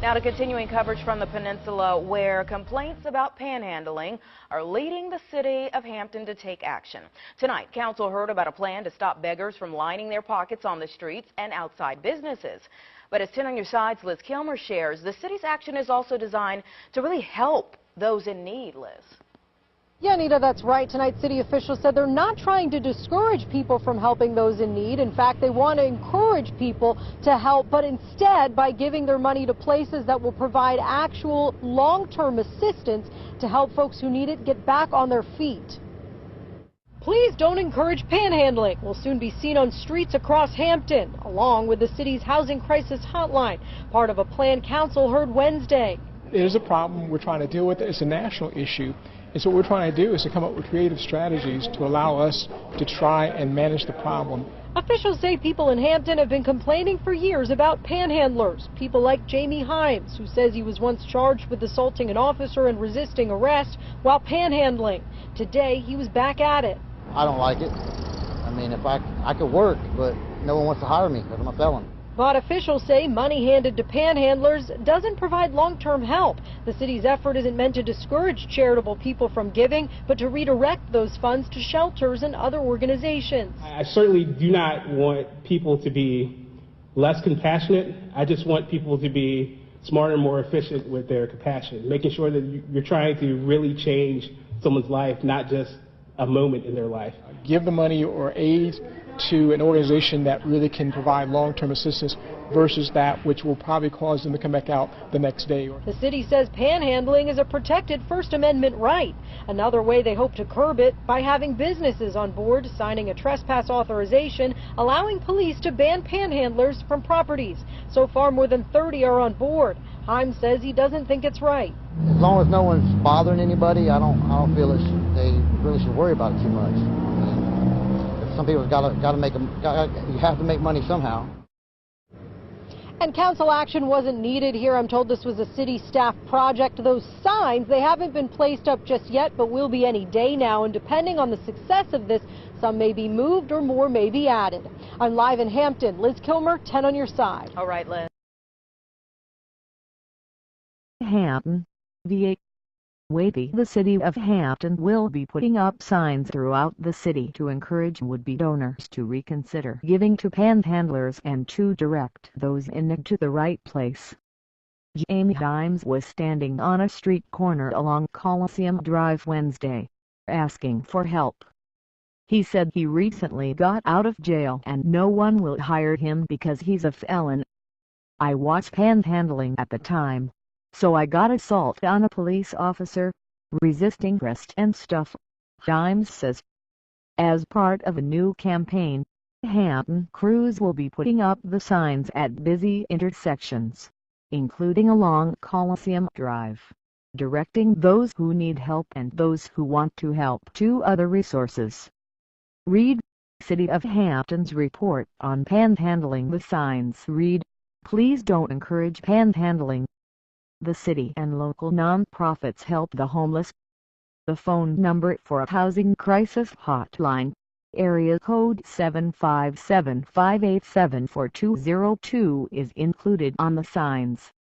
Now to continuing coverage from the peninsula, where complaints about panhandling are leading the city of Hampton to take action. Tonight, council heard about a plan to stop beggars from lining their pockets on the streets and outside businesses. But as 10 on Your Side's Liz Kilmer shares, the city's action is also designed to really help those in need, Liz. Yeah, Anita, that's right. Tonight, city officials said they're not trying to discourage people from helping those in need. In fact, they want to encourage people to help, but instead by giving their money to places that will provide actual long-term assistance to help folks who need it get back on their feet. Please don't encourage panhandling will soon be seen on streets across Hampton, along with the city's housing crisis hotline, part of a plan council heard Wednesday. It is a problem. We're trying to deal with it. It's a national issue. And so what we're trying to do is to come up with creative strategies to allow us to try and manage the problem. Officials say people in Hampton have been complaining for years about panhandlers. People like Jamie Himes, who says he was once charged with assaulting an officer and resisting arrest while panhandling. Today, he was back at it. I don't like it. I mean, if I could work, but no one wants to hire me because I'm a felon. But officials say money handed to panhandlers doesn't provide long-term help. The city's effort isn't meant to discourage charitable people from giving, but to redirect those funds to shelters and other organizations. I certainly do not want people to be less compassionate. I just want people to be smarter and more efficient with their compassion, making sure that you're trying to really change someone's life, not just a moment in their life. Give the money or aid to an organization that really can provide long-term assistance versus that which will probably cause them to come back out the next day. The city says panhandling is a protected First Amendment right. Another way they hope to curb it by having businesses on board signing a trespass authorization allowing police to ban panhandlers from properties. So far, more than 30 are on board. Himes says he doesn't think it's right. As long as no one's bothering anybody, I don't feel they really should worry about it too much. Some people you have to make money somehow. And council action wasn't needed here. I'm told this was a city staff project. Those signs, they haven't been placed up just yet, but will be any day now. And depending on the success of this, some may be moved or more may be added. I'm live in Hampton. Liz Kilmer, 10 on Your Side. All right, Liz. Hampton, VA. The city of Hampton will be putting up signs throughout the city to encourage would-be donors to reconsider giving to panhandlers and to direct those in need to the right place. Jamie Himes was standing on a street corner along Coliseum Drive Wednesday, asking for help. He said he recently got out of jail and no one will hire him because he's a felon. I was panhandling at the time. So I got assault on a police officer, resisting arrest and stuff, Himes says. As part of a new campaign, Hampton crews will be putting up the signs at busy intersections, including along Coliseum Drive, directing those who need help and those who want to help to other resources. Read City of Hampton's report on panhandling. The signs read, "Please don't encourage panhandling." The city and local nonprofits help the homeless. The phone number for a housing crisis hotline, area code 757-587-4202, is included on the signs.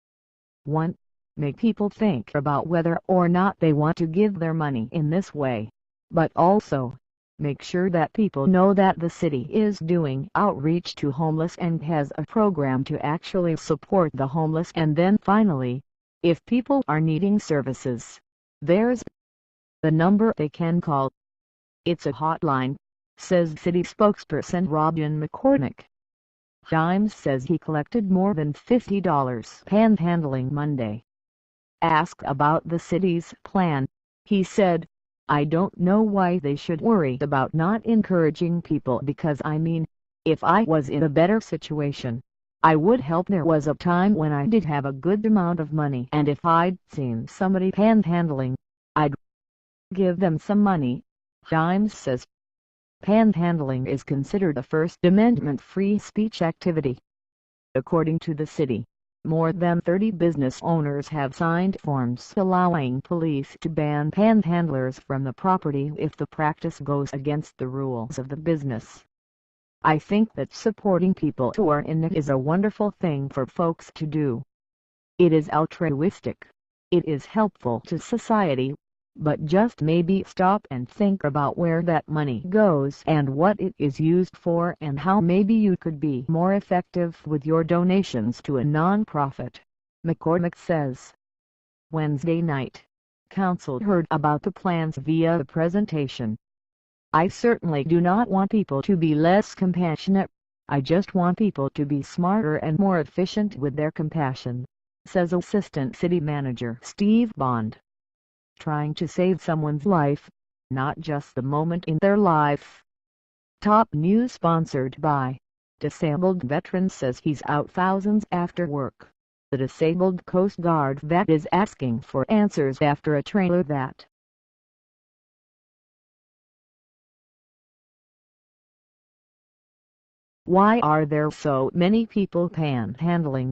1. Make people think about whether or not they want to give their money in this way, but also make sure that people know that the city is doing outreach to homeless and has a program to actually support the homeless. And then finally, if people are needing services, there's the number they can call. It's a hotline, says city spokesperson Robin McCormick. Himes says he collected more than $50 panhandling Monday. Asked about the city's plan, he said, "I don't know why they should worry about not encouraging people because I mean, if I was in a better situation, I would help. There was a time when I did have a good amount of money, and if I'd seen somebody panhandling, I'd give them some money," Himes says. Panhandling is considered a First Amendment free speech activity. According to the city, more than 30 business owners have signed forms allowing police to ban panhandlers from the property if the practice goes against the rules of the business. I think that supporting people who are in need is a wonderful thing for folks to do. It is altruistic. It is helpful to society. But just maybe stop and think about where that money goes and what it is used for and how maybe you could be more effective with your donations to a non-profit, McCormick says. Wednesday night, Council heard about the plans via the presentation. I certainly do not want people to be less compassionate. I just want people to be smarter and more efficient with their compassion, says Assistant City Manager Steve Bond. Trying to save someone's life, not just the moment in their life. Top news sponsored by Disabled Veteran says he's out thousands after work. The disabled Coast Guard vet is asking for answers after a trailer that Why are there so many people panhandling?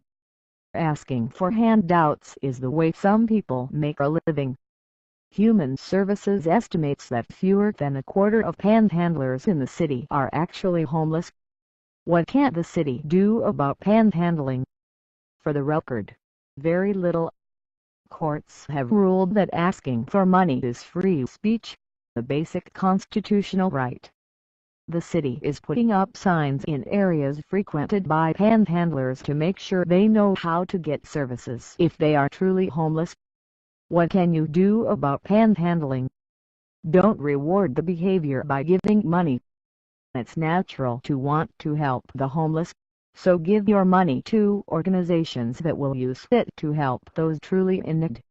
Asking for handouts is the way some people make a living. Human Services estimates that fewer than a quarter of panhandlers in the city are actually homeless. What can the city do about panhandling? For the record, very little. Courts have ruled that asking for money is free speech, a basic constitutional right. The city is putting up signs in areas frequented by panhandlers to make sure they know how to get services if they are truly homeless. What can you do about panhandling? Don't reward the behavior by giving money. It's natural to want to help the homeless, so give your money to organizations that will use it to help those truly in need.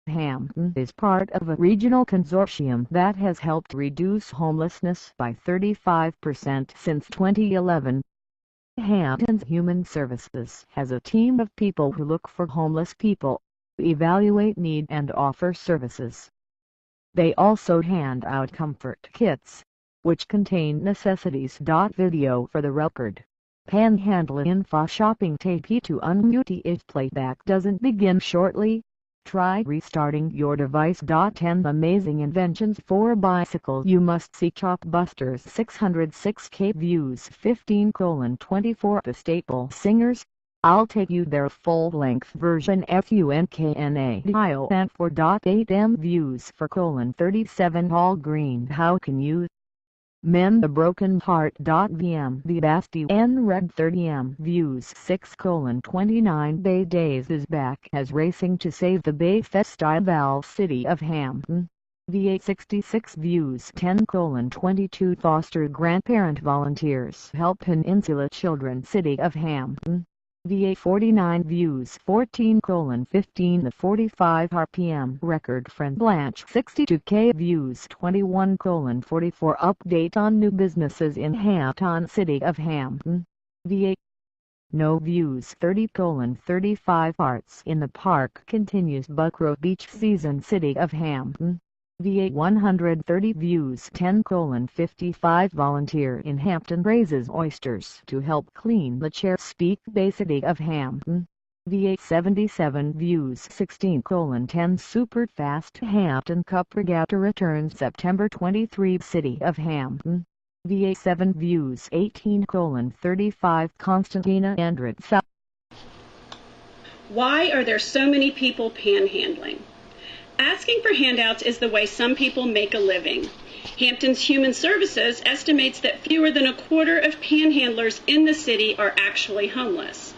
Hampton is part of a regional consortium that has helped reduce homelessness by 35% since 2011. Hampton's Human Services has a team of people who look for homeless people, evaluate need and offer services. They also hand out comfort kits, which contain necessities. Video for the record. Panhandle info shopping tape to unmute if playback doesn't begin shortly. Try restarting your device. 10 amazing inventions for bicycles you must see. Chopbusters 606K views 15:24 The Staple Singers. I'll Take You There full-length version FUNKNA and 4.8M views for 37 All Green. How can you mend the broken heart? VM The Basti N Red 30M views 6:29 Bay Days is back as Racing to Save the Bay Festival City of Hampton. VA 66 views 10:22 Foster grandparent volunteers help Peninsula children City of Hampton. VA 49 views 14:15 The 45 RPM record friend Blanche 62K views 21:44 Update on new businesses in Hampton City of Hampton. VA no views 30:35 Arts in the Park continues Buckrow Beach season City of Hampton. VA 130 views 10:55 Volunteer in Hampton raises oysters to help clean the Chesapeake Bay City of Hampton. VA 77 views 16:10 Superfast Hampton Cup Regatta returns September 23 City of Hampton. VA 7 views 18:35 Constantina Andritz. Why are there so many people panhandling? Asking for handouts is the way some people make a living. Hampton's Human Services estimates that fewer than a quarter of panhandlers in the city are actually homeless.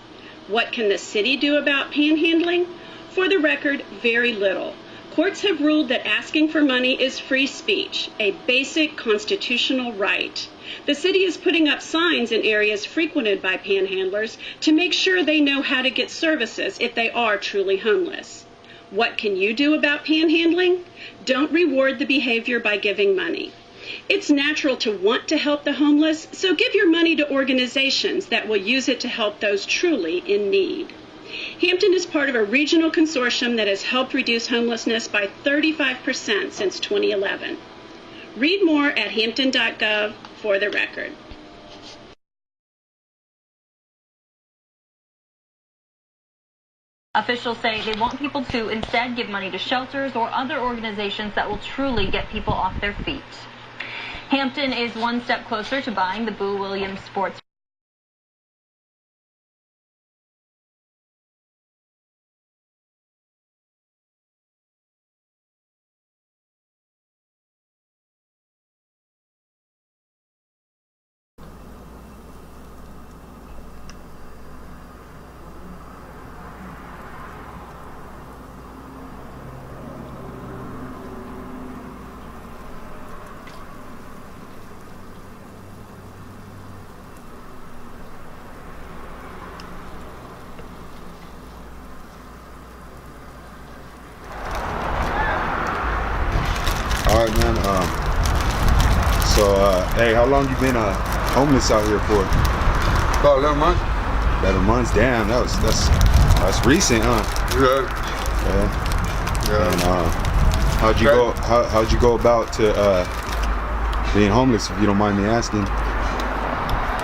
What can the city do about panhandling? For the record, very little. Courts have ruled that asking for money is free speech, a basic constitutional right. The city is putting up signs in areas frequented by panhandlers to make sure they know how to get services if they are truly homeless. What can you do about panhandling? Don't reward the behavior by giving money. It's natural to want to help the homeless, so give your money to organizations that will use it to help those truly in need. Hampton is part of a regional consortium that has helped reduce homelessness by 35% since 2011. Read more at hampton.gov for the record. Officials say they want people to instead give money to shelters or other organizations that will truly get people off their feet. Hampton is one step closer to buying the Boo Williams Sports So, hey, how long you been homeless out here for? About 11 months. 11 months. Damn, that's recent, huh? Yeah. And how'd you go about to being homeless, if you don't mind me asking?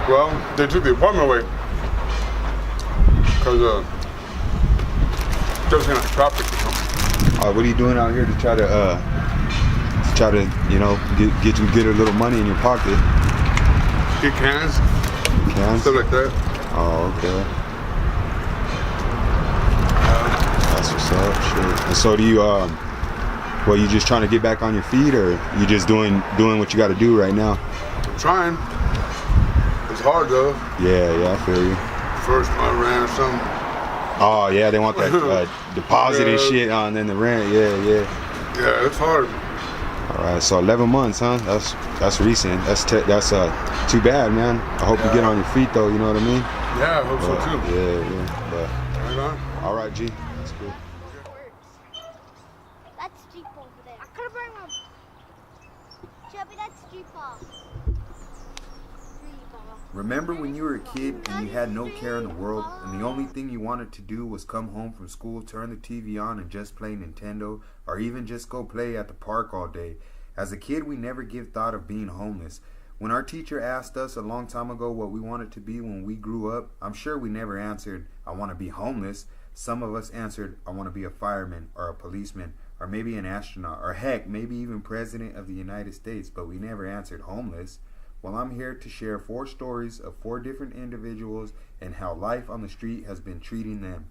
Well, they took the apartment away because just in traffic. What are you doing out here to try to you know, get a little money in your pocket? Get cans. Stuff like that. Oh, okay. That's what's up. Shit. And so do you well, you just trying to get back on your feet, or you just doing what you got to do right now? I'm trying. It's hard though. Yeah, I feel you. First my rent or something. Oh yeah, they want that deposit and shit, and then the rent. Yeah, it's hard. All right, so 11 months, huh? That's recent. That's too bad, man. I hope you get on your feet though. You know what I mean? Yeah, I hope so too. Yeah. But, right on. All right, G. That's cool. That's Jeep over there. I could have brought my Chubby, that's Jeep off. Remember when you were a kid and you had no care in the world, and the only thing you wanted to do was come home from school, turn the TV on, and just play Nintendo, or even just go play at the park all day? As a kid, we never give thought of being homeless. When our teacher asked us a long time ago what we wanted to be when we grew up, I'm sure we never answered, I want to be homeless. Some of us answered, I want to be a fireman, or a policeman, or maybe an astronaut, or heck, maybe even president of the United States, but we never answered homeless. Well, I'm here to share 4 stories of 4 different individuals and how life on the street has been treating them.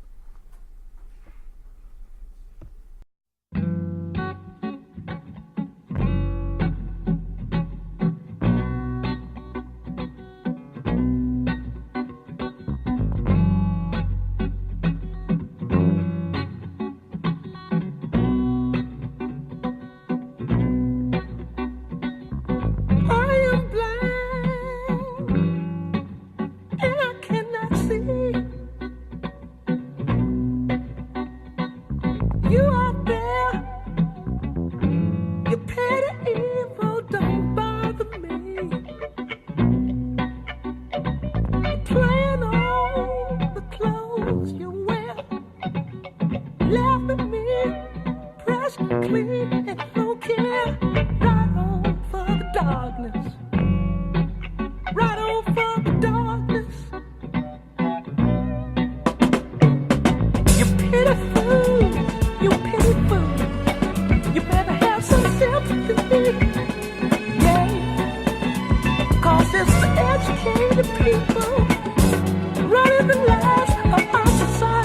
Educated people running the lives of our society.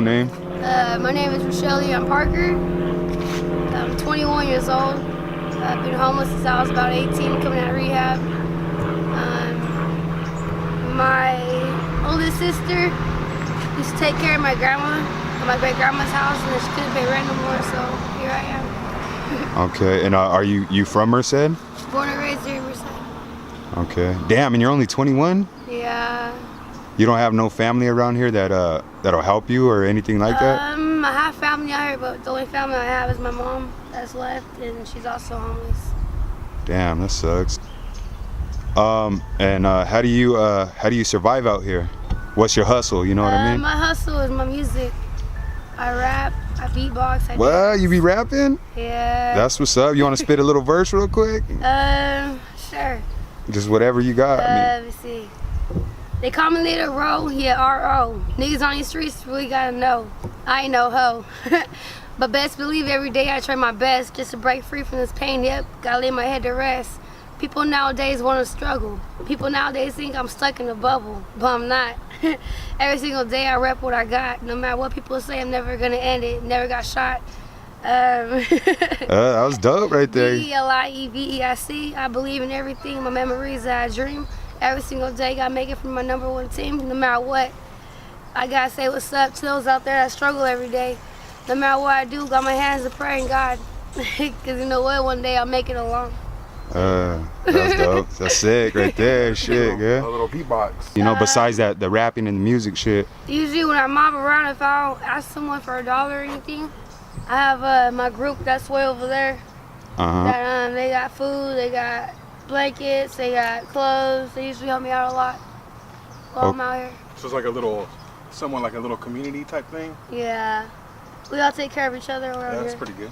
name? My name is Rochelle Leon Parker. I'm 21 years old. I've been homeless since I was about 18, coming out of rehab. My oldest sister used to take care of my grandma at my great grandma's house, and she couldn't pay rent no more, so here I am. Okay, and are you from Merced? Born and raised here in Merced. Okay. Damn, and you're only 21? Yeah. You don't have no family around here that that'll help you or anything like that? I have family out here, but the only family I have is my mom that's left, and she's also homeless. Damn, that sucks. And how do you survive out here? What's your hustle? You know what I mean? My hustle is my music. I rap, I beatbox, I What? dance. You be rapping? Yeah. That's what's up. You want to spit a little verse real quick? Sure. Just whatever you got. Let me see. They call me Little Ro, yeah, R.O. Niggas on these streets really gotta know. I ain't no hoe. But best believe every day I try my best just to break free from this pain. Yep, gotta lay my head to rest. People nowadays want to struggle. People nowadays think I'm stuck in a bubble, but I'm not. Every single day I rep what I got. No matter what people say, I'm never gonna end it. Never got shot. That was dope right there. B-E-L-I-E-V-E-I-C. I believe in everything. My memories that I dream. Every single day, gotta make it for my #1 team, no matter what. I gotta say what's up to those out there that struggle every day. No matter what I do, got my hands to praying God. Cause you know what, one day I'll make it along. That's dope. That's sick right there. Shit, yeah. A little beatbox. You know, besides that, the rapping and the music shit. Usually when I mob around, if I don't ask someone for $1 or anything, I have my group that's way over there. That, they got food, they got blankets, they got clothes. They usually help me out a lot while I'm out here. So it's like a little community type thing? Yeah. We all take care of each other around here. That's pretty good.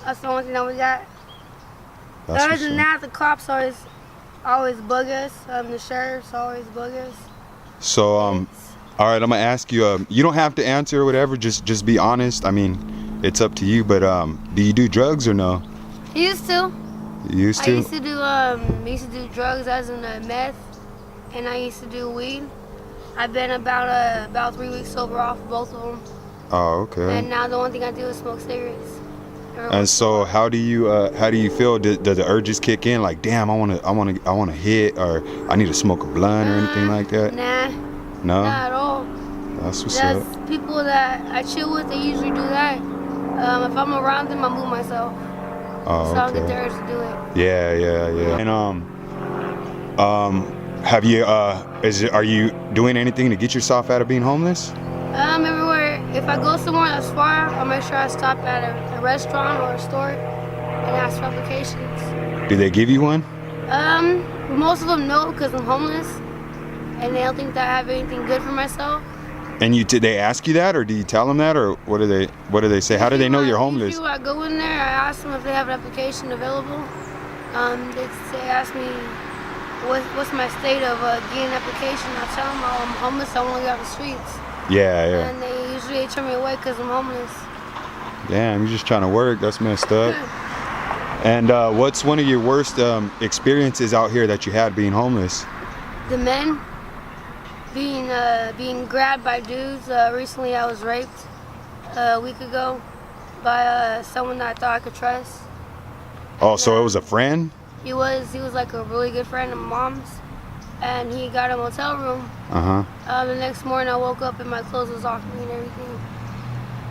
That's the only thing that we got. That's Other than that, the cops always bug us. The sheriffs always bug us. So, all right, I'm gonna ask you. You don't have to answer or whatever. Just be honest. I mean, it's up to you. But do you do drugs or no? Used to. You used to? I used to do drugs as in meth, and I used to do weed. I've been about 3 weeks sober off both of them. Oh, okay. And now the only thing I do is smoke cigarettes. And so, how do you feel? Do the urges kick in? Like, damn, I wanna hit, or I need to smoke a blunt or anything like that? Nah. No. Not at all. That's what's up. People that I chill with, they usually do that. If I'm around them, I move myself. Oh, so I don't get the urge to do it. Yeah. And have you are you doing anything to get yourself out of being homeless? Everywhere. If I go somewhere that's far, I'll make sure I stop at a restaurant or a store and ask for applications. Do they give you one? Most of them no, because I'm homeless, and they don't think that I have anything good for myself. And they ask you that, or do you tell them that, or what do they say? How do they know you're homeless? Usually when I go in there, I ask them if they have an application available. They ask me what's my state of getting an application. I tell them I'm homeless, I want to get out of the streets. Yeah. And they usually turn me away because I'm homeless. Damn, you're just trying to work. That's messed up. And what's one of your worst experiences out here that you had being homeless? The men being grabbed by dudes. Recently I was raped a week ago by someone that I thought I could trust. Oh, so it was a friend? He was like a really good friend of mom's, and he got a motel room. The next morning I woke up and my clothes was off me and everything.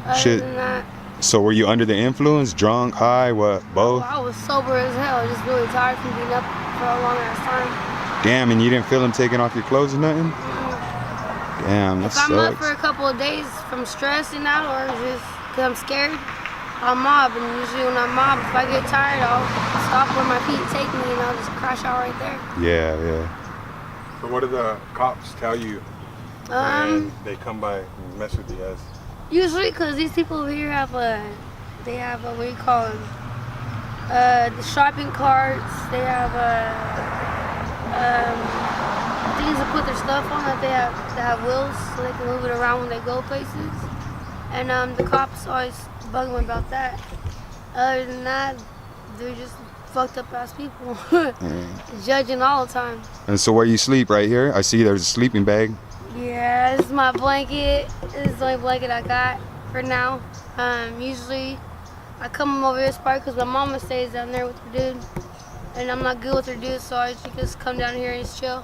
Other than that, so were you under the influence, drunk, high, what, both? I was sober as hell, just really tired from being up for a long ass time. Damn, and you didn't feel him taking off your clothes or nothing? Damn, that sucks. If I'm up for a couple of days from stress and that, or just because I'm scared, I'll mob. And usually when I mob, if I get tired, I'll stop where my feet take me and I'll just crash out right there. Yeah. So what do the cops tell you when they come by and mess with you guys? Usually, because these people over here have what do you call them? The shopping carts. They have things to put their stuff on that they have wheels so they can move it around when they go places. And the cops always bug them about that. Other than that, they're just fucked up ass people. Judging all the time. And so where you sleep, right here? I see there's a sleeping bag. Yeah, this is my blanket. This is the only blanket I got for now. Usually I come over this part because my mama stays down there with her dude. And I'm not good with her dude, so I just come down here and just chill.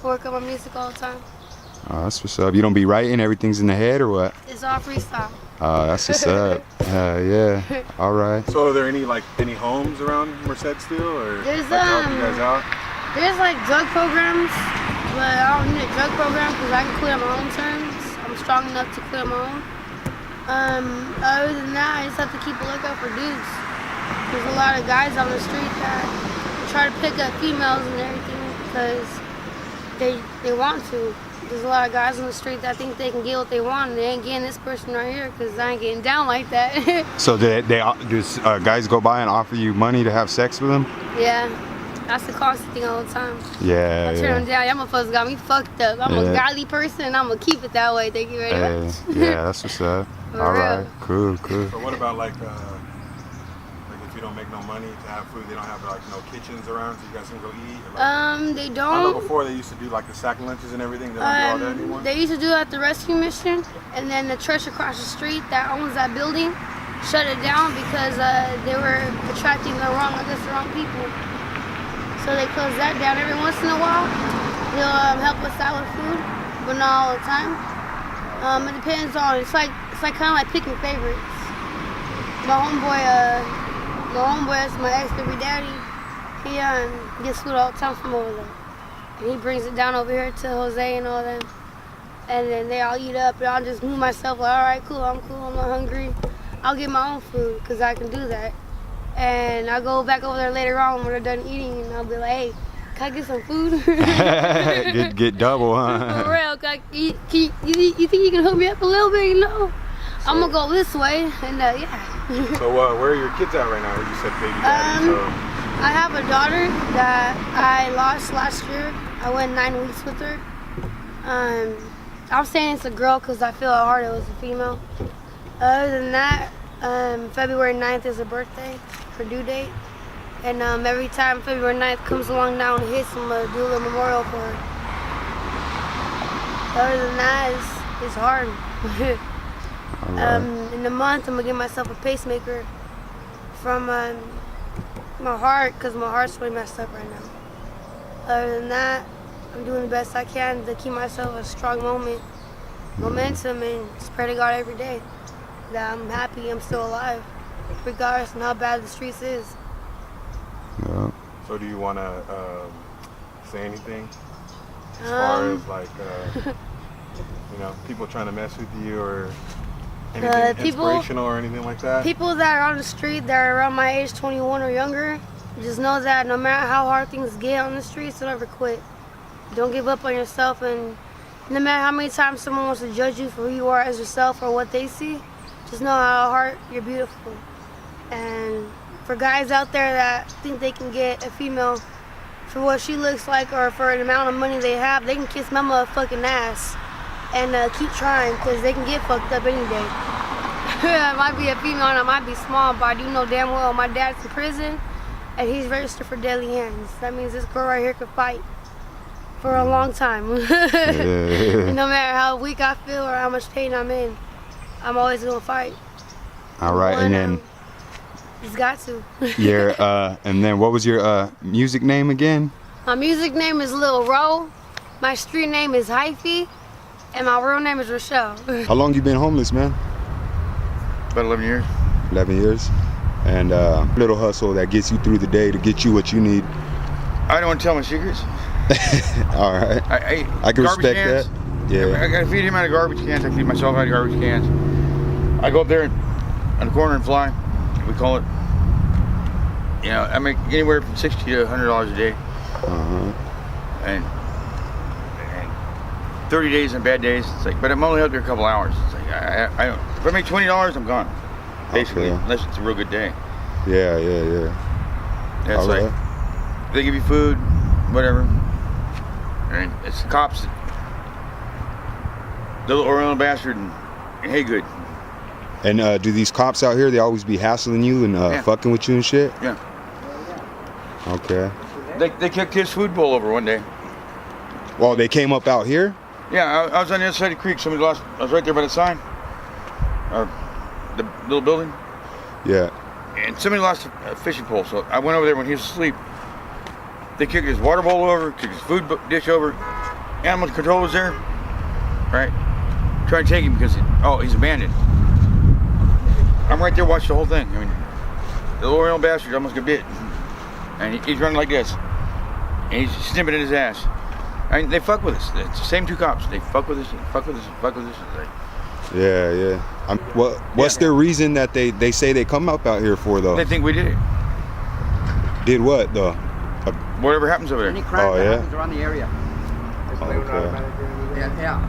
Work on my music all the time. Oh, that's what's up. You don't be writing? Everything's in the head or what? It's all freestyle. Oh, that's what's up. Yeah. All right. So are there any homes around Merced still, or There's help you guys out? There's drug programs, but I don't need a drug program because I can quit on my own terms. I'm strong enough to quit on my own. Other than that, I just have to keep a lookout for dudes. There's a lot of guys on the street that try to pick up females and everything because they want to. There's a lot of guys on the street that think they can get what they want, and they ain't getting this person right here because I ain't getting down like that. So do guys go by and offer you money to have sex with them? Yeah, that's the constant thing all the time. Yeah, I turn them down. Y'all motherfuckers got me fucked up. I'm a godly person, and I'm gonna keep it that way. Thank you very much. Yeah, that's what's up. All right, cool. So what about if you don't make no money to have food, they don't have no kitchens around so you guys can go eat? They don't. I know before they used to do the sack lunches and everything. They don't do all that anymore. They used to do it at the rescue mission, and then the church across the street that owns that building shut it down because they were attracting the wrong people. So they closed that down. Every once in a while, they'll help us out with food, but not all the time. It depends on. It's kind of like picking favorites. My homeboy is my ex-baby daddy. He gets food all the time from over there. And he brings it down over here to Jose and all them. And then they all eat up, and I'll just move myself all right, cool, I'm not hungry. I'll get my own food, because I can do that. And I'll go back over there later on when we're done eating, and I'll be like, hey, can I get some food? get double, huh? For real, you think you can hook me up a little bit, I'm gonna go this way, and yeah. So where are your kids at right now? You said baby daddy, I have a daughter that I lost last year. I went 9 weeks with her. I'm saying it's a girl because I feel how hard it was a female. Other than that, February 9th is her birthday, her due date. And every time February 9th comes along now and hits, I'm gonna do a little memorial for her. Other than that, it's hard. In a month, I'm gonna give myself a pacemaker from my heart because my heart's really messed up right now. Other than that, I'm doing the best I can to keep myself a strong momentum, and pray to God every day that I'm happy I'm still alive, regardless of how bad the streets is. Yeah. So do you want to say anything as far as people trying to mess with you or anything inspirational or anything like that? People that are on the street that are around my age, 21 or younger, just know that no matter how hard things get on the streets, don't ever quit. Don't give up on yourself, and no matter how many times someone wants to judge you for who you are as yourself or what they see, just know how hard you're beautiful. And for guys out there that think they can get a female for what she looks like or for an amount of money they have, they can kiss my motherfucking ass and keep trying because they can get fucked up any day. I might be a female and I might be small, but I do know damn well my dad's in prison and he's registered for deadly hands. That means this girl right here could fight for a long time. No matter how weak I feel or how much pain I'm in, I'm always gonna fight. All right, and then he's got to. And then what was your music name again? My music name is Lil Ro. My street name is Hyphy, and my real name is Rochelle. How long you been homeless, man? About 11 years. 11 years. And little hustle that gets you through the day to get you what you need. I don't want to tell my secrets. All right. I can respect cans. that. Yeah. I gotta feed him out of garbage cans. I feed myself out of garbage cans. I go up there on the corner and fly. We call it. I make anywhere from $60 to $100 a day. And 30 days and bad days. It's like, but I'm only out there a couple hours. It's like if I make $20, I'm gone. Basically, unless it's a real good day. Yeah. It's like they give you food, whatever. And it's the cops, the little Orlando bastard, and hey, good. And do these cops out here, they always be hassling you and fucking with you and shit? Yeah. Okay. They kicked his food bowl over one day. Well, they came up out here? Yeah, I was on the other side of the creek. Somebody lost. I was right there by the sign, or the little building. Yeah. And somebody lost a fishing pole, so I went over there when he was asleep. They kicked his water bowl over, kicked his food dish over. Animal control was there, right? Trying to take him because he's abandoned. I'm right there watching the whole thing. I mean, the little old bastard almost got bit, and he's running like this, and he's snipping at his ass. I mean, they fuck with us. It's the same two cops. They fuck with us, and fuck with us, and fuck with us. Like, yeah. What's their reason that they say they come up out here for, though? they think we did it. Did what, though? Whatever happens over there. Any crime Oh, that yeah? happens around the area. Okay. Yeah.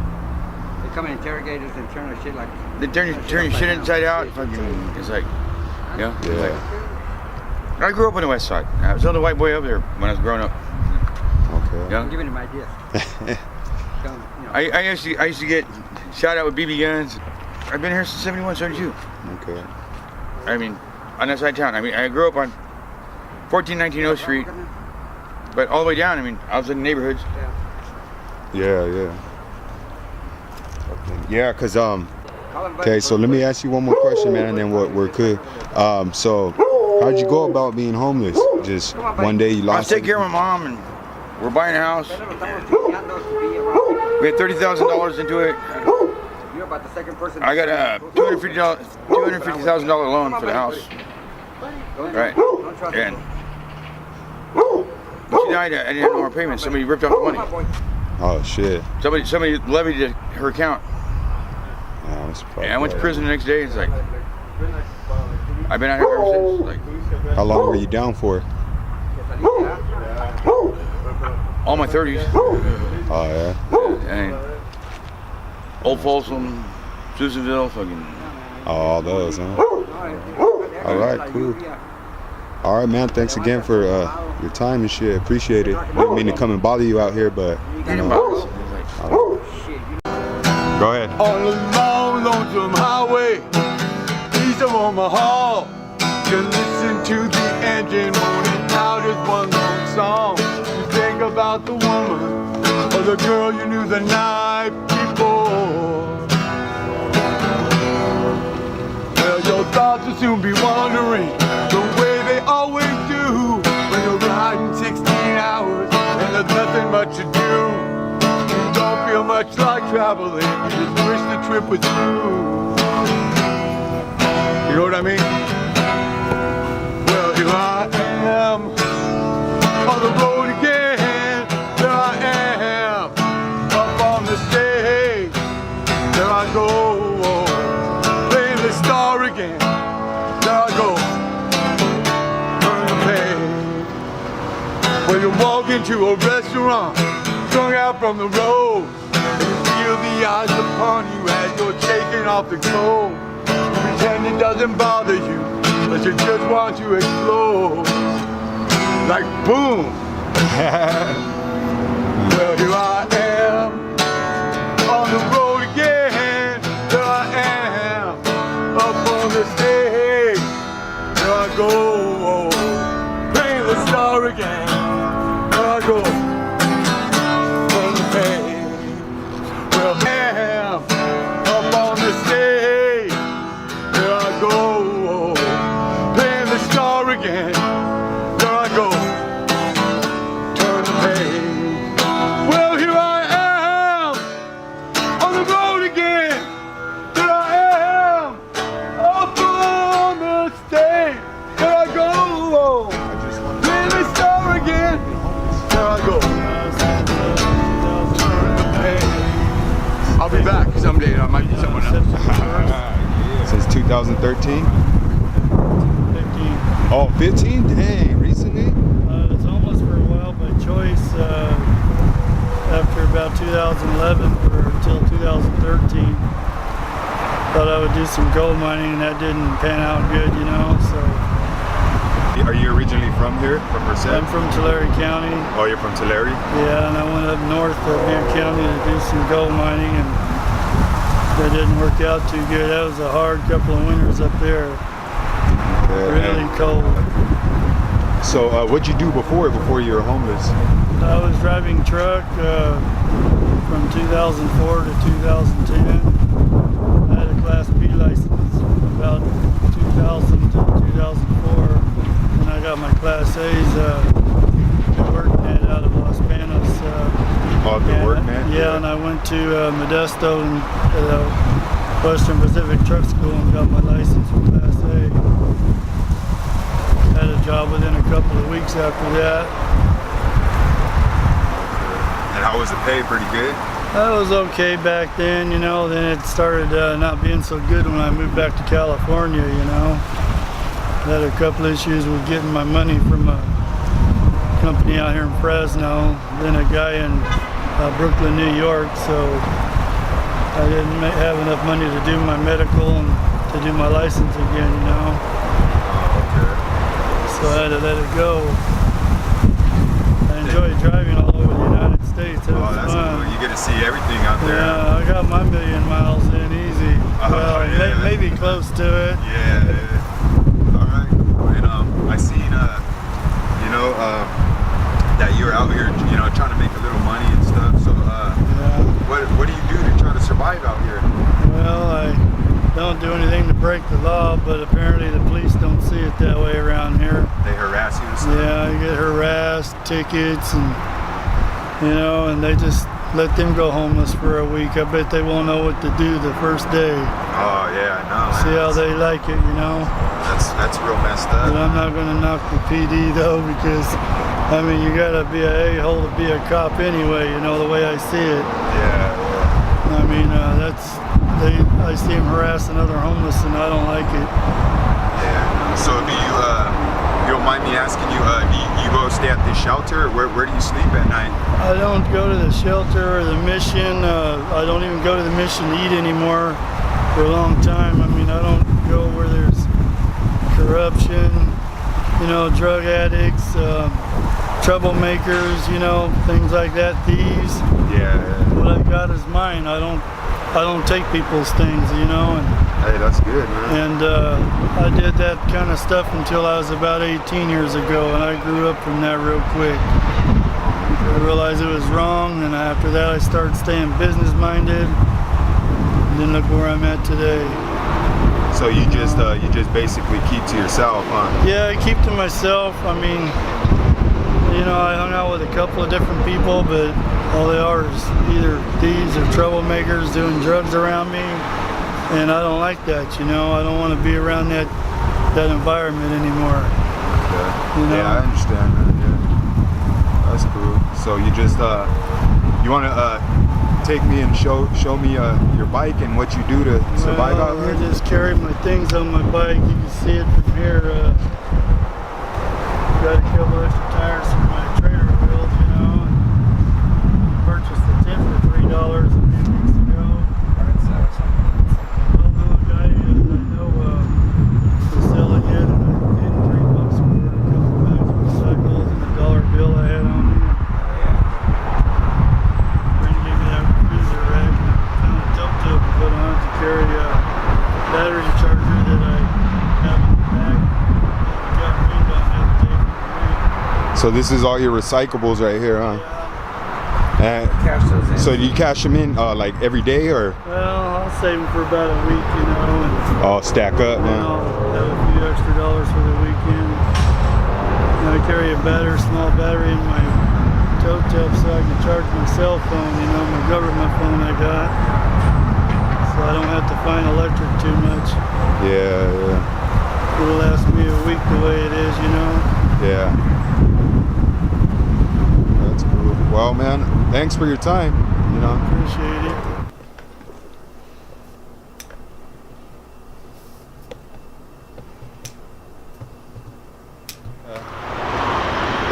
They come and interrogate us and turn our shit like. They turn your shit inside out. Fucking, it's like, Yeah. I grew up on the west side. I was the only white boy up there when I was growing up. Okay. Yeah. I'm giving them ideas. I used to get shot at with BB guns. I've been here since '71, so did you. Okay. I mean, on that side of town. I mean, I grew up on 1419 O Street, but all the way down. I mean, I was in the neighborhoods. Yeah. Yeah, cause okay, so let me ask you one more question, man, and then we're good. So how'd you go about being homeless? Just one day you lost. I was taking care of my mom, and we're buying a house. We had $30,000 into it. You're about the second person. I got a $250,000 loan for the house. Right. And when she died, I didn't have no more payments. Somebody ripped off the money. Oh shit. Somebody levied her account. Yeah, that's and I went to prison the next day. It's like I've been out here ever since. Like, how long were you down for? all my 30s. Oh yeah. And Old Folsom, Susanville, fucking. Oh, all those, huh? All right, cool. All right, man. Thanks again for your time and shit. Appreciate it. Didn't mean to come and bother you out here, but you know. Go ahead. On the long, lonesome highway, east of Omaha, you listen to the engine moaning out as one long song. You think about the woman or the girl you knew the night before. Well, your thoughts will soon be wandering the way they always do when you're riding 16 hours and there's nothing much to do. You don't feel much like traveling, you just wish the trip was through. You know what I mean? Well, here I am on the road again. There I am up on the stage. There I go, playing the star again. There I go, turn the page. Well, you walk into a restaurant, strung out from the road, and you feel the eyes upon you as you're shaking off the cold. You pretend it doesn't bother you, but you just want to explode. Like boom. Well, here I am on the road again. There I am up on the stage. There I go, playing the star again. There I go. Well, I am up on the stage. There I go, playing the star again. There I go, turn the page. Well, here I am on the road again. There I am up on the stage. There I go, playing the star again. There I go. I'll be back someday. I might be someone else. Since 2013? 15. Oh, 15? Dang, recently? It's almost for a while by choice. After about 2011 or until 2013, thought I would do some gold mining, and that didn't pan out good, you know. So. Are you originally from here, from Merced? I'm from Tulare County. Oh, you're from Tulare? Yeah, and I went up north of Butte County to do some gold mining, and that didn't work out too good. That was a hard couple of winters up there. Yeah, really cold. So what'd you do before you were homeless? I was driving truck from 2004 to 2010. I had a Class B license about 2000 to 2004, and I got my Class A's worknet out of Los Banos. Oh, the worknet? Yeah, and I went to Modesto and Western Pacific Truck School and got my license for Class A. Had a job within a couple of weeks after that. And how was the pay? Pretty good? That was okay back then, you know. Then it started not being so good when I moved back to California, you know. Had a couple issues with getting my money from a company out here in Fresno, then a guy in Brooklyn, New York, so I didn't have enough money to do my medical and to do my license again, you know. So I had to let it go. I enjoy driving all over the United States. It was that's fun. cool. You get to see everything out there. Yeah, I got my 1,000,000 miles in easy. Well, yeah. maybe close to it. Yeah. All right. And I seen, you know, that you're out here, you know, trying to make a little money and stuff. So, what do you do to try to survive out here? Well, I don't do anything to break the law, but apparently the police don't see it that way around here. They harass you and stuff? Yeah, I get harassed, tickets, and you know, and they just let them go homeless for a week. I bet they won't know what to do the first day. Oh yeah, I know. See how they like it, you know. That's real messed up. But I'm not going to knock the PD though, because I mean you gotta be a a-hole to be a cop anyway. You know the way I see it. Yeah. I mean I see them harassing other homeless, and I don't like it. Yeah. So do you don't mind me asking you, do you go stay at this shelter? Where do you sleep at night? I don't go to the shelter or the mission. I don't even go to the mission to eat anymore for a long time. I mean, I don't go where there's corruption, you know, drug addicts, troublemakers, you know, things like that, thieves. Yeah. What I got is mine. I don't take people's things, you know. And hey, that's good, man. And I did that kind of stuff until I was about 18 years ago, and I grew up from that real quick. I realized it was wrong, and after that I started staying business-minded, and then look where I'm at today. So you just basically keep to yourself, huh? Yeah, I keep to myself. I mean, you know, I hung out with a couple of different people, but all they are is either thieves or troublemakers doing drugs around me. And I don't like that, you know. I don't want to be around that environment anymore. Okay. You know? Yeah, I understand, man. Yeah. That's cool. So you just you want to take me and show me your bike and what you do to survive out here? I just carry my things on my bike. You can see it from here. Got a couple extra tires for my trailer wheels, you know. Purchased the tent for $3 a few weeks ago. So this is all your recyclables right here, huh? And cash those in. so do you cash them in like every day, or? Well, I'll save them for about a week, you know. And all stack up, and huh? I'll have a few extra dollars for the weekend. And I carry a small battery in my tow tub so I can charge my cell phone, you know, my government phone I got. So I don't have to find electric too much. Yeah. It'll last me a week the way it is, you know. Yeah. That's cool. Well, man, thanks for your time. You know. Appreciate it.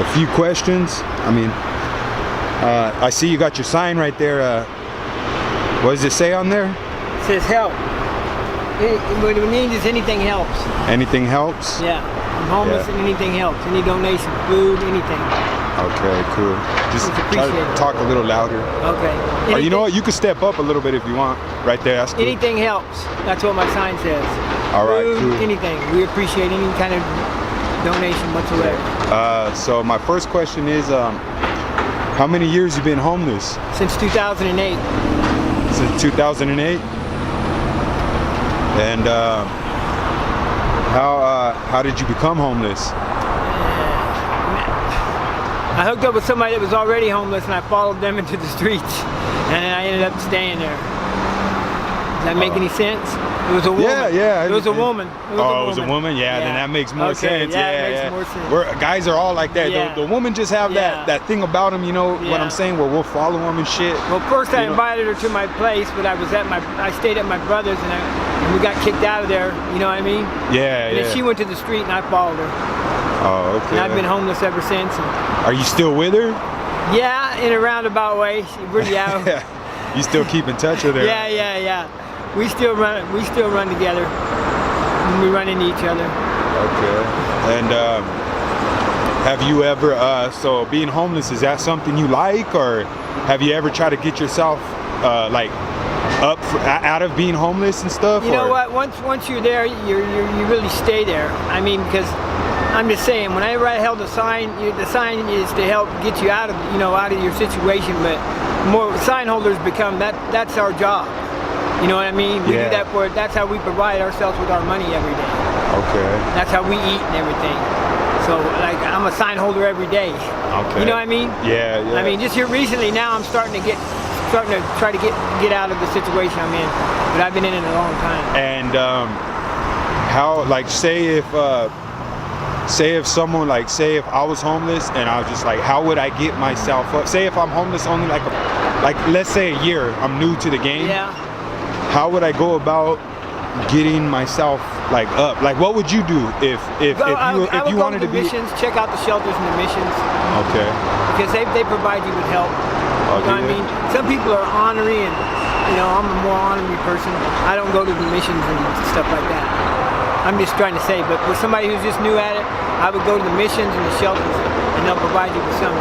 A few questions. I mean, I see you got your sign right there. What does it say on there? It says help. What we need is anything helps. Anything helps? Yeah. I'm homeless and anything helps. Any donation, food, anything. Okay, cool. Just try to talk a little louder. Okay. Or you know what? You can step up a little bit if you want. Right there. That's cool. Anything helps. That's what my sign says. All right, food, cool. anything. We appreciate any kind of donation whatsoever. So my first question is, how many years you been homeless? Since 2008. Since 2008? And how did you become homeless? I hooked up with somebody that was already homeless, and I followed them into the streets, and I ended up staying there. Does that make any sense? It was a woman. Yeah. It was a woman. It was a woman? Yeah, then that makes more sense. Yeah, it makes more sense. Guys are all like that. Yeah. The women just have that thing about them, you know what I'm saying, where we'll follow them and shit. Well, first I invited her to my place, but I stayed at my brother's, and we got kicked out of there, you know what I mean? Yeah, and then she went to the street, and I followed her. Oh, okay. And I've been homeless ever since. Are you still with her? Yeah, in a roundabout way. Yeah. You still keep in touch with her? Yeah. We still run together. And we run into each other. Okay. And have you ever, so being homeless, is that something you like, or have you ever tried to get yourself out of being homeless and stuff? You know what? Once you're there, you really stay there. I mean, because I'm just saying, whenever I held a sign, the sign is to help get you out of your situation. But more sign holders become that's our job. You know what I mean? We do that that's how we provide ourselves with our money every day. Okay. That's how we eat and everything. So like I'm a sign holder every day. Okay. You know what I mean? Yeah. I mean, just here recently now I'm starting to try to get out of the situation I'm in. But I've been in it a long time. And how, like, say if someone, like, say if I was homeless and I was just like, how would I get myself up? Say if I'm homeless only like let's say a year, I'm new to the game. Yeah. How would I go about getting myself like up? Like, what would you do if you wanted to be? Missions, check out the shelters and the missions. Okay. Because they provide you with help. You know what I mean? Some people are ornery, and I'm a more ornery person. I don't go to the missions and stuff like that. I'm just trying to say, but for somebody who's just new at it, I would go to the missions and the shelters, and they'll provide you with some.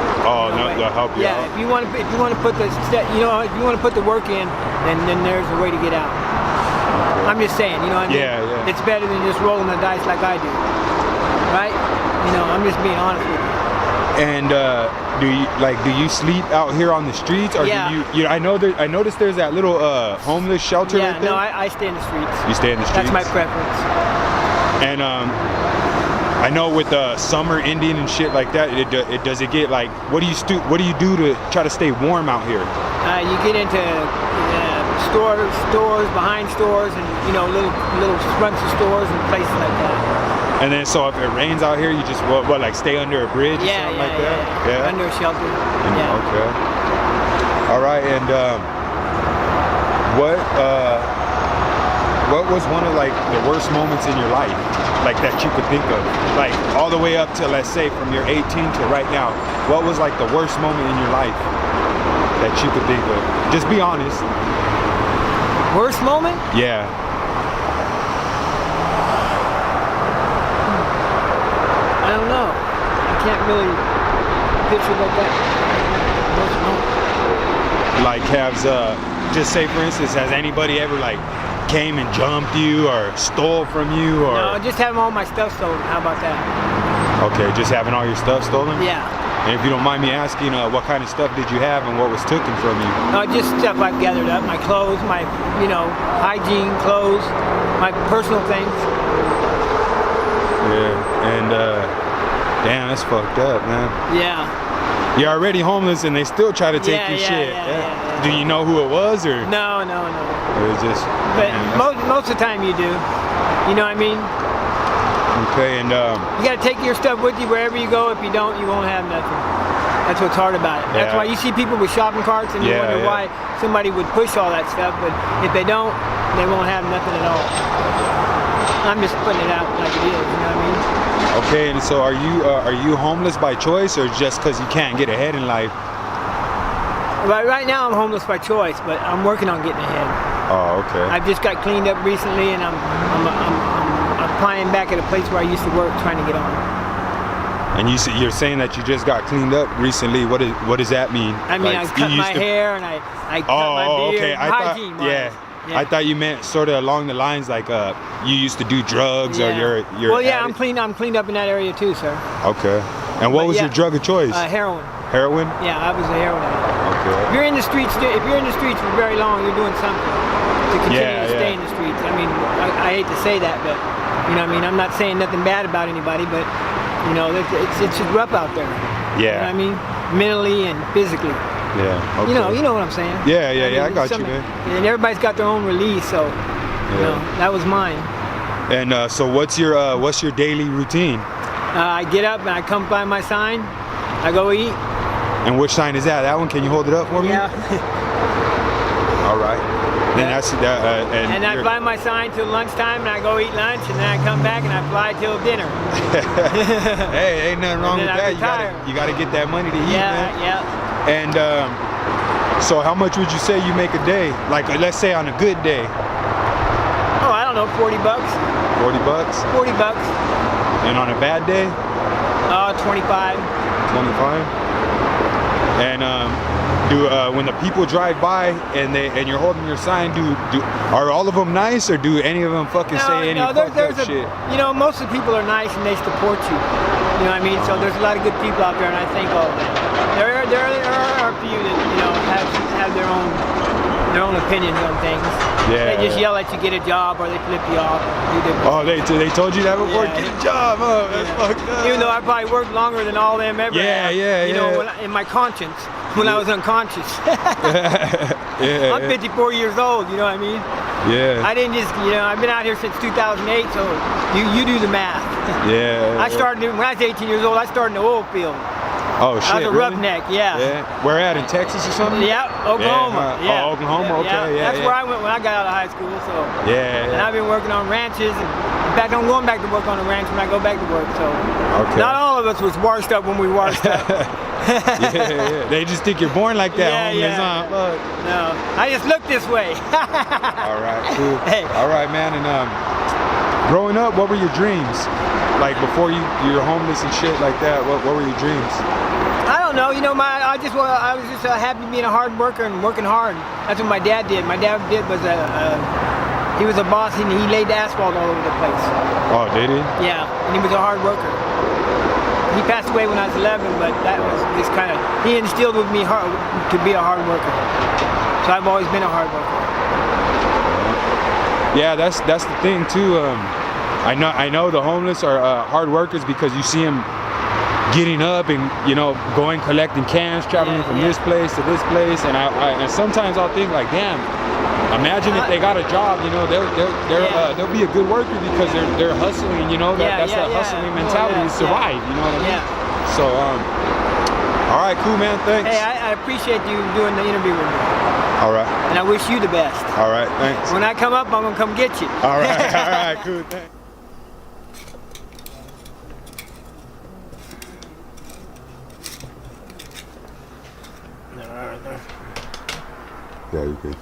They'll help you out. Yeah, if you want to put the work in, then there's a way to get out. I'm just saying, you know what I mean? Yeah. It's better than just rolling the dice like I do, right? I'm just being honest with you. And do you sleep out here on the streets, or do you? I noticed there's that little homeless shelter right there. No, I stay in the streets. You stay in the streets? That's my preference. And I know with summer ending and shit like that, does it get like, what do you do to try to stay warm out here? You get into stores, behind stores, and little fronts of stores and places like that. And then, so if it rains out here, you just like stay under a bridge or something like that? Yeah, under a shelter. Yeah. Okay. All right, and what was one of like the worst moments in your life, like that you could think of, like all the way up to, let's say, from your 18 to right now? What was like the worst moment in your life that you could think of? Just be honest. Worst moment? Yeah. I don't know. I can't really picture like that. Worst moment. Like, just say for instance, has anybody ever like came and jumped you or stole from you, or? No, just having all my stuff stolen. How about that? Okay, just having all your stuff stolen? Yeah. And if you don't mind me asking, what kind of stuff did you have and what was taken from you? Just stuff I've gathered up. My clothes, my, hygiene clothes, my personal things. Yeah, and damn, that's fucked up, man. Yeah. You're already homeless and they still try to take your shit. Yeah. Do you know who it was, or? No. It was just. But most of the time you do. You know what I mean? Okay, and you got to take your stuff with you wherever you go. If you don't, you won't have nothing. That's what's hard about it. That's why you see people with shopping carts, and you wonder why somebody would push all that stuff. But if they don't, they won't have nothing at all. I'm just putting it out like it is. You know what I mean? Okay, and so are you homeless by choice, or just because you can't get ahead in life? Right now I'm homeless by choice, but I'm working on getting ahead. Oh, okay. I've just got cleaned up recently, and I'm applying back at a place where I used to work, trying to get on. And you're saying that you just got cleaned up recently. What does that mean? I mean, like, I cut my hair and I cut my beard. Okay. Hygiene. Yeah. I thought you meant sort of along the lines like you used to do drugs or you're. Well, yeah, I'm cleaned up in that area too, sir. Okay. And what was your drug of choice? Heroin. Heroin? Yeah, I was a heroin addict. Okay. If you're in the streets for very long, you're doing something to continue to stay in the streets. I mean, I hate to say that, but you know, what I mean, I'm not saying nothing bad about anybody, but you know, it's just rough out there. Yeah. You know what I mean? Mentally and physically. Yeah. Okay. You know what I'm saying? Yeah, I got you, man. And everybody's got their own release, so you know, that was mine. And so what's your daily routine? I get up and I come by my sign. I go eat. And which sign is that? That one? Can you hold it up for me? Yeah. All right. Then that's and I fly my sign till lunchtime, and I go eat lunch, and then I come back and I fly till dinner. Hey, ain't nothing wrong with that. You gotta get that money to eat, man. Yeah. And so how much would you say you make a day? Like, let's say on a good day. Oh, I don't know, 40 bucks. 40 bucks? 40 bucks. And on a bad day? 25. 25. And when the people drive by and you're holding your sign, are all of them nice, or do any of them fucking say any fucked up shit? You know, most of the people are nice and they support you. You know what I mean? So there's a lot of good people out there, and I thank all of them. There are a few that, you know, have their own opinions on things. Yeah. They just yell at you, get a job, or they flip you off. Oh, they told you that before? Yeah. Get a job, oh, that's fucked up. Even though I probably worked longer than all of them ever have. You know, in my conscience, when I was unconscious. I'm 54 years old, you know what I mean? Yeah. I didn't just, you know, I've been out here since 2008, so you do the math. Yeah. I started, when I was 18 years old, I started in the oil field. Oh shit, I was a roughneck, yeah. Where at, in Texas or something? Yeah, Oklahoma. Yeah. Oh, Oklahoma, okay, yeah. That's where I went when I got out of high school, so. Yeah. And I've been working on ranches. In fact, I'm going back to work on the ranch when I go back to work, so. Okay. Not all of us was washed up when we washed up. Yeah. They just think you're born like that, homeless, huh? No, I just look this way. All right, cool. Hey. All right, man, and growing up, what were your dreams? Like before you were homeless and shit like that, what were your dreams? I don't know, you know, I was just happy being a hard worker and working hard. That's what my dad did. My dad was he was a boss, and he laid the asphalt all over the place. Oh, did he? Yeah, and he was a hard worker. He passed away when I was 11, but that was just kind of, he instilled with me to be a hard worker. So I've always been a hard worker. Yeah, that's the thing too. I know the homeless are hard workers because you see them getting up and, you know, going collecting cans, traveling from this place to this place, and and sometimes I'll think like, damn, imagine if they got a job, you know, they'll be a good worker because they're hustling, you know, that's a hustling mentality to survive, you know what I mean? So all right, cool, man, thanks. Hey, I appreciate you doing the interview with me. All right. And I wish you the best. All right, thanks. When I come up, I'm gonna come get you. All right, all right, cool, thanks. Yeah, you're good.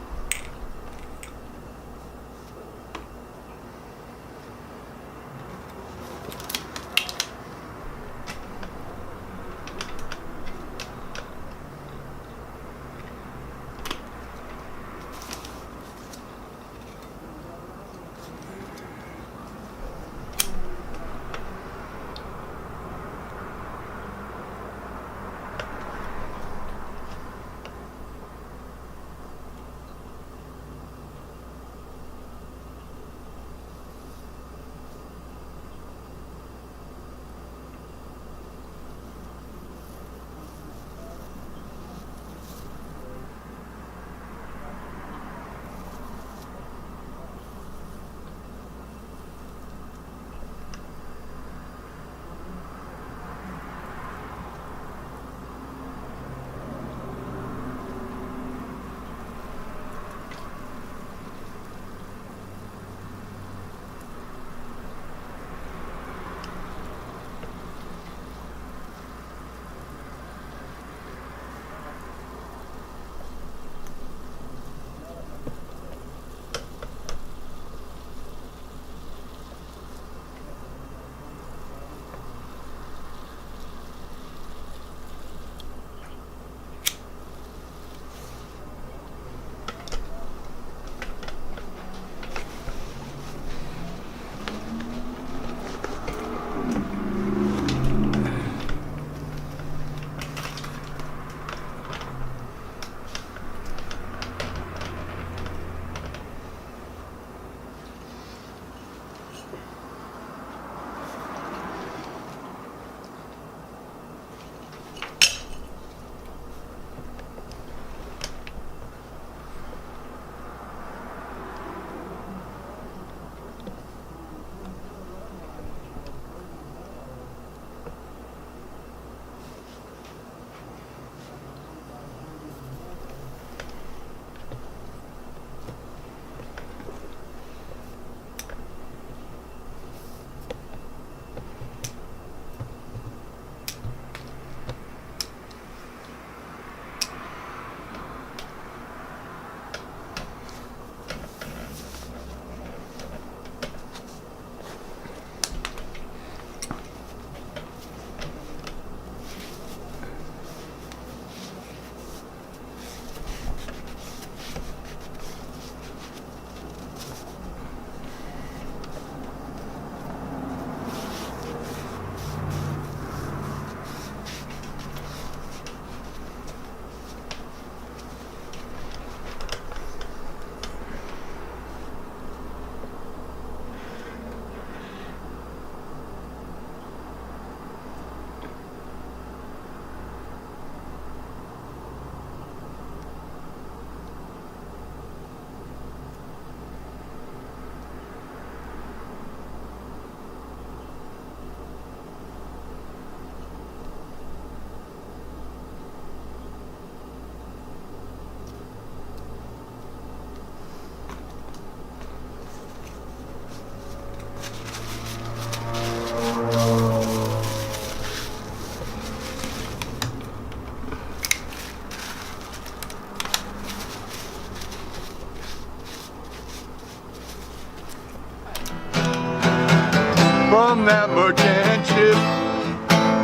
from that merchant ship.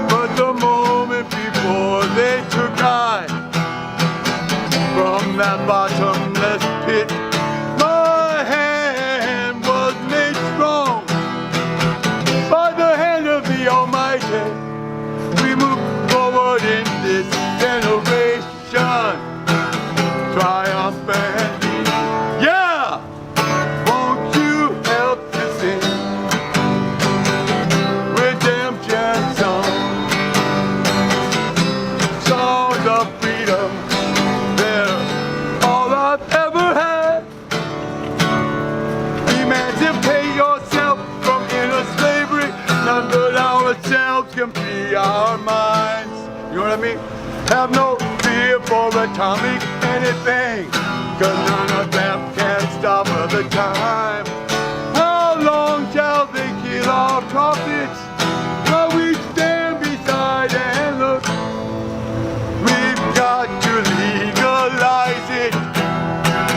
But the moment before they took I from that bottomless pit, my hand was made strong by the hand of the Almighty. We move forward in this generation, triumphantly. Yeah! Won't you help to sing redemption song? Songs of freedom, they're all I've ever had. Emancipate yourself from inner slavery. None but ourselves can free our minds. You know what I mean? Have no fear for atomic anything, 'cause none of them can stop the time. How long shall they kill our prophets while we stand beside and look? We've got to legalize it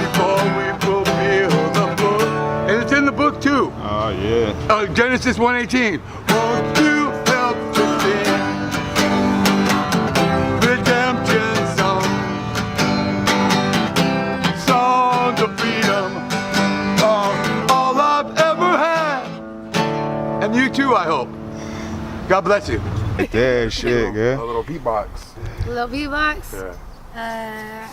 before we fulfill the book. And it's in the book too. Oh, yeah. Genesis 1:18. Won't you help to sing redemption song? Songs of freedom are all I've ever had. And you too, I hope. God bless you. Yeah, shit, yeah. A little beatbox. Little beatbox. Yeah.